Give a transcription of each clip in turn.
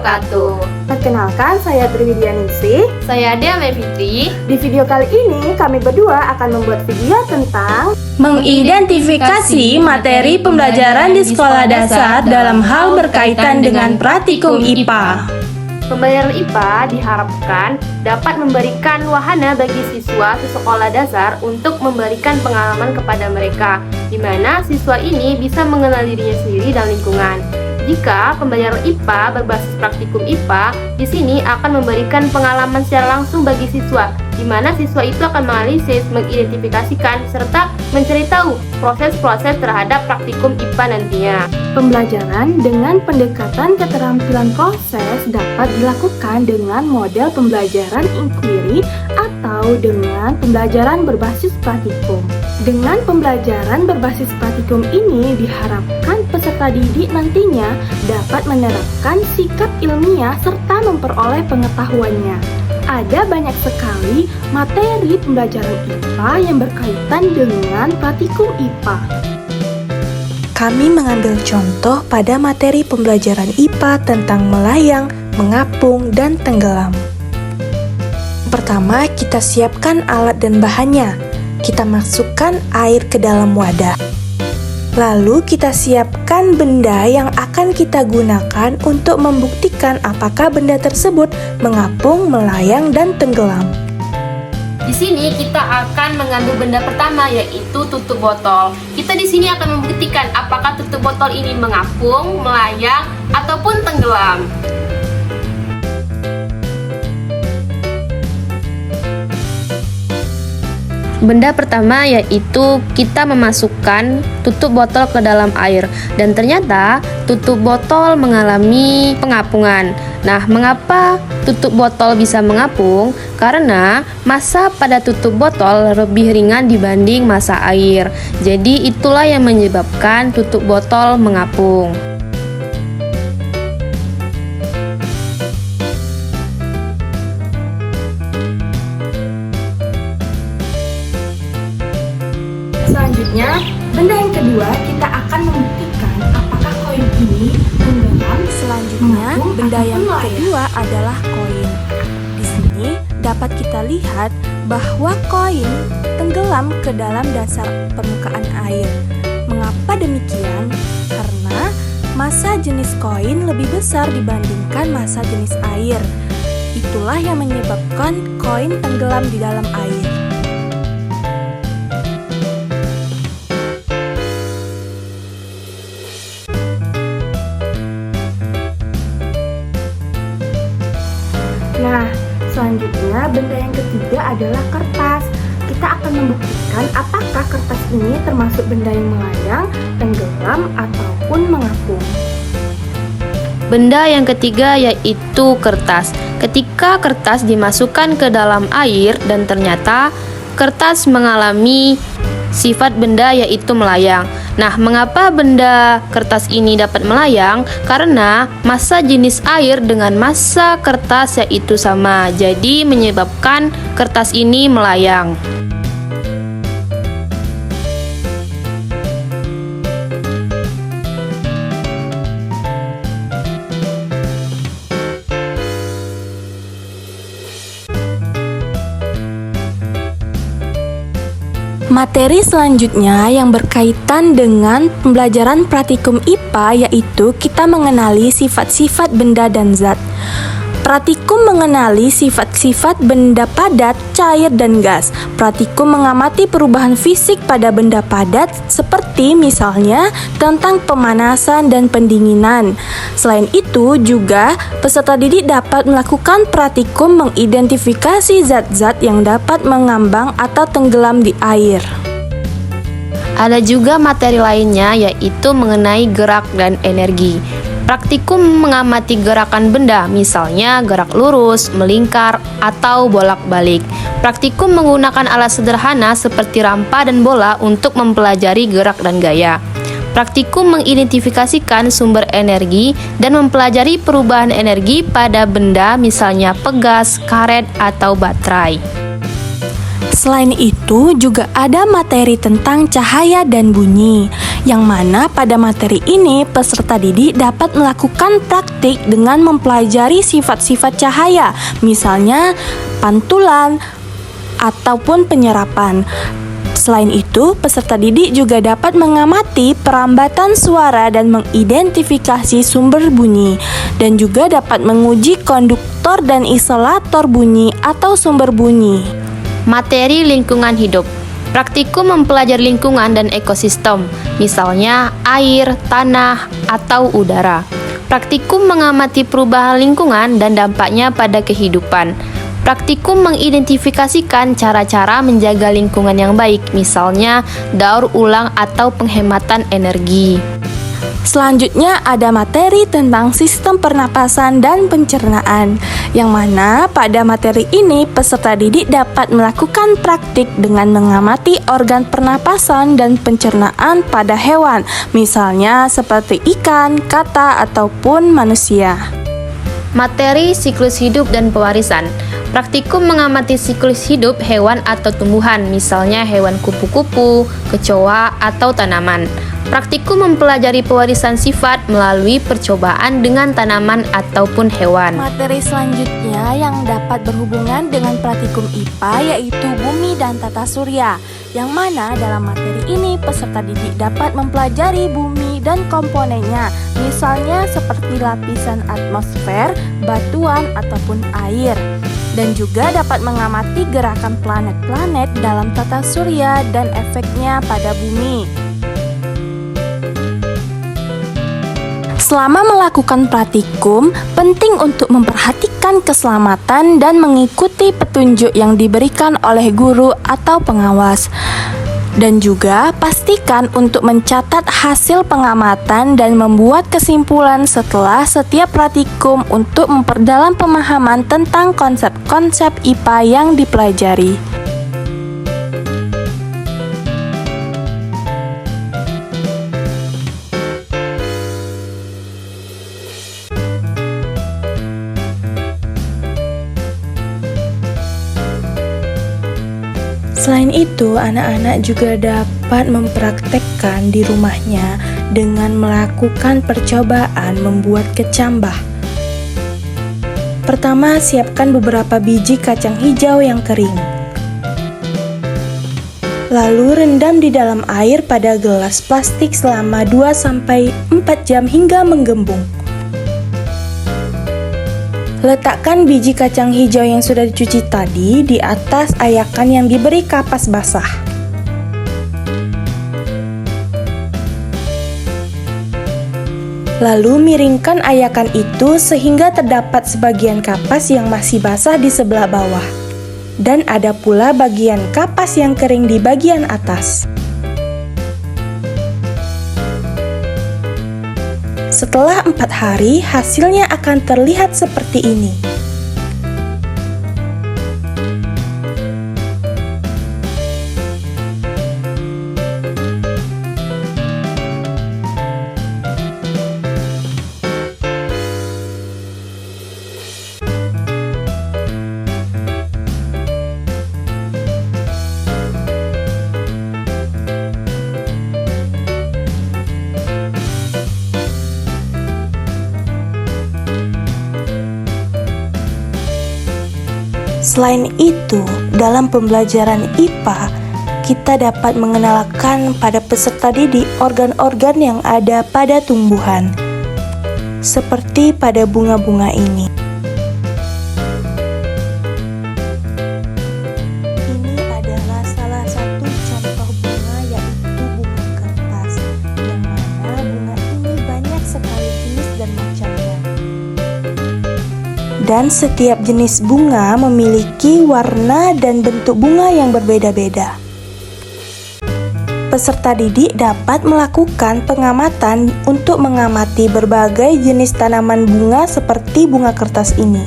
wabarakatuh. Perkenalkan, saya Triwidianingsih. Saya Dea Fitri. Di video kali ini, kami berdua akan membuat video tentang mengidentifikasi materi pembelajaran di sekolah dasar dalam hal berkaitan dengan praktikum IPA. Pembelajaran IPA diharapkan dapat memberikan wahana bagi siswa sekolah dasar untuk memberikan pengalaman kepada mereka, di mana siswa ini bisa mengenal dirinya sendiri dan lingkungan. Jika pembelajaran IPA berbasis praktikum IPA, di sini akan memberikan pengalaman secara langsung bagi siswa, di mana siswa itu akan menganalisis, mengidentifikasikan, serta mencari tahu proses-proses terhadap praktikum IPA nantinya. Pembelajaran dengan pendekatan keterampilan proses dapat dilakukan dengan model pembelajaran inquiry atau dengan pembelajaran berbasis praktikum. Dengan pembelajaran berbasis praktikum ini diharapkan peserta didik nantinya dapat menerapkan sikap ilmiah serta memperoleh pengetahuannya. Ada banyak sekali materi pembelajaran IPA yang berkaitan dengan praktikum IPA. Kami mengambil contoh pada materi pembelajaran IPA tentang melayang, mengapung, dan tenggelam. Pertama, kita siapkan alat dan bahannya. Kita masukkan air ke dalam wadah. Lalu kita siapkan benda yang akan kita gunakan untuk membuktikan apakah benda tersebut mengapung, melayang, dan tenggelam. Di sini kita akan mengambil benda pertama, yaitu tutup botol. Kita di sini akan membuktikan apakah tutup botol ini mengapung, melayang, ataupun tenggelam. Benda pertama yaitu kita memasukkan tutup botol ke dalam air, dan ternyata tutup botol mengalami pengapungan. Nah, mengapa tutup botol bisa mengapung? Karena massa pada tutup botol lebih ringan dibanding massa air. Jadi itulah yang menyebabkan tutup botol mengapung. Selanjutnya, benda yang kedua kita akan membuktikan apakah koin ini tenggelam. Selanjutnya, benda yang kedua adalah koin. Di sini dapat kita lihat bahwa koin tenggelam ke dalam dasar permukaan air. Mengapa demikian? Karena massa jenis koin lebih besar dibandingkan massa jenis air. Itulah yang menyebabkan koin tenggelam di dalam air. Nah, selanjutnya benda yang ketiga adalah kertas. Kita akan membuktikan apakah kertas ini termasuk benda yang melayang, tenggelam, ataupun mengapung. Benda yang ketiga yaitu kertas. Ketika kertas dimasukkan ke dalam air dan ternyata kertas mengalami sifat benda yaitu melayang. Nah, mengapa benda kertas ini dapat melayang? Karena massa jenis air dengan massa kertas yaitu sama. Jadi menyebabkan kertas ini melayang. Materi selanjutnya yang berkaitan dengan pembelajaran praktikum IPA yaitu kita mengenali sifat-sifat benda dan zat. Praktikum mengenali sifat-sifat benda padat, cair, dan gas. Praktikum mengamati perubahan fisik pada benda padat seperti misalnya tentang pemanasan dan pendinginan. Selain itu juga peserta didik dapat melakukan praktikum mengidentifikasi zat-zat yang dapat mengambang atau tenggelam di air. Ada juga materi lainnya yaitu mengenai gerak dan energi. Praktikum mengamati gerakan benda, misalnya gerak lurus, melingkar, atau bolak-balik. Praktikum menggunakan alat sederhana seperti rampa dan bola untuk mempelajari gerak dan gaya. Praktikum mengidentifikasikan sumber energi dan mempelajari perubahan energi pada benda, misalnya pegas, karet, atau baterai. Selain itu, juga ada materi tentang cahaya dan bunyi. yang mana pada materi ini peserta didik dapat melakukan praktik dengan mempelajari sifat-sifat cahaya, misalnya pantulan ataupun penyerapan. Selain itu, peserta didik juga dapat mengamati perambatan suara dan mengidentifikasi sumber bunyi, dan juga dapat menguji konduktor dan isolator bunyi atau sumber bunyi. Materi lingkungan hidup. Praktikum mempelajari lingkungan dan ekosistem, misalnya air, tanah, atau udara. Praktikum mengamati perubahan lingkungan dan dampaknya pada kehidupan. Praktikum mengidentifikasikan cara-cara menjaga lingkungan yang baik, misalnya daur ulang atau penghematan energi. Selanjutnya ada materi tentang sistem pernapasan dan pencernaan, yang mana pada materi ini peserta didik dapat melakukan praktik dengan mengamati organ pernapasan dan pencernaan pada hewan, misalnya seperti ikan, kata, ataupun manusia. Materi siklus hidup dan pewarisan. Praktikum mengamati siklus hidup hewan atau tumbuhan, misalnya hewan kupu-kupu, kecoa, atau tanaman. Praktikum mempelajari pewarisan sifat melalui percobaan dengan tanaman ataupun hewan. Materi selanjutnya yang dapat berhubungan dengan praktikum IPA yaitu bumi dan tata surya, yang mana dalam materi ini peserta didik dapat mempelajari bumi dan komponennya, misalnya seperti lapisan atmosfer, batuan, ataupun air. Dan juga dapat mengamati gerakan planet-planet dalam tata surya dan efeknya pada bumi. Selama melakukan praktikum, penting untuk memperhatikan keselamatan dan mengikuti petunjuk yang diberikan oleh guru atau pengawas. Dan juga pastikan untuk mencatat hasil pengamatan dan membuat kesimpulan setelah setiap praktikum untuk memperdalam pemahaman tentang konsep-konsep IPA yang dipelajari. Selain itu, anak-anak juga dapat mempraktekkan di rumahnya dengan melakukan percobaan membuat kecambah. Pertama, siapkan beberapa biji kacang hijau yang kering. Lalu rendam di dalam air pada gelas plastik selama 2-4 jam hingga menggembung. Letakkan biji kacang hijau yang sudah dicuci tadi di atas ayakan yang diberi kapas basah. Lalu miringkan ayakan itu sehingga terdapat sebagian kapas yang masih basah di sebelah bawah. Dan ada pula bagian kapas yang kering di bagian atas. Setelah 4 hari, hasilnya akan terlihat seperti ini. Selain itu, dalam pembelajaran IPA, kita dapat mengenalkan pada peserta didik organ-organ yang ada pada tumbuhan, seperti pada bunga-bunga ini. Ini adalah salah satu contoh bunga, yaitu bunga kertas, yang mana bunga ini banyak sekali jenis dan macamnya. Dan setiap jenis bunga memiliki warna dan bentuk bunga yang berbeda-beda. Peserta didik dapat melakukan pengamatan untuk mengamati berbagai jenis tanaman bunga seperti bunga kertas ini.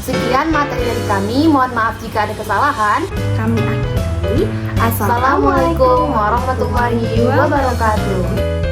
Sekian materi dari kami, mohon maaf jika ada kesalahan. Kami akhiri. Assalamualaikum warahmatullahi wabarakatuh.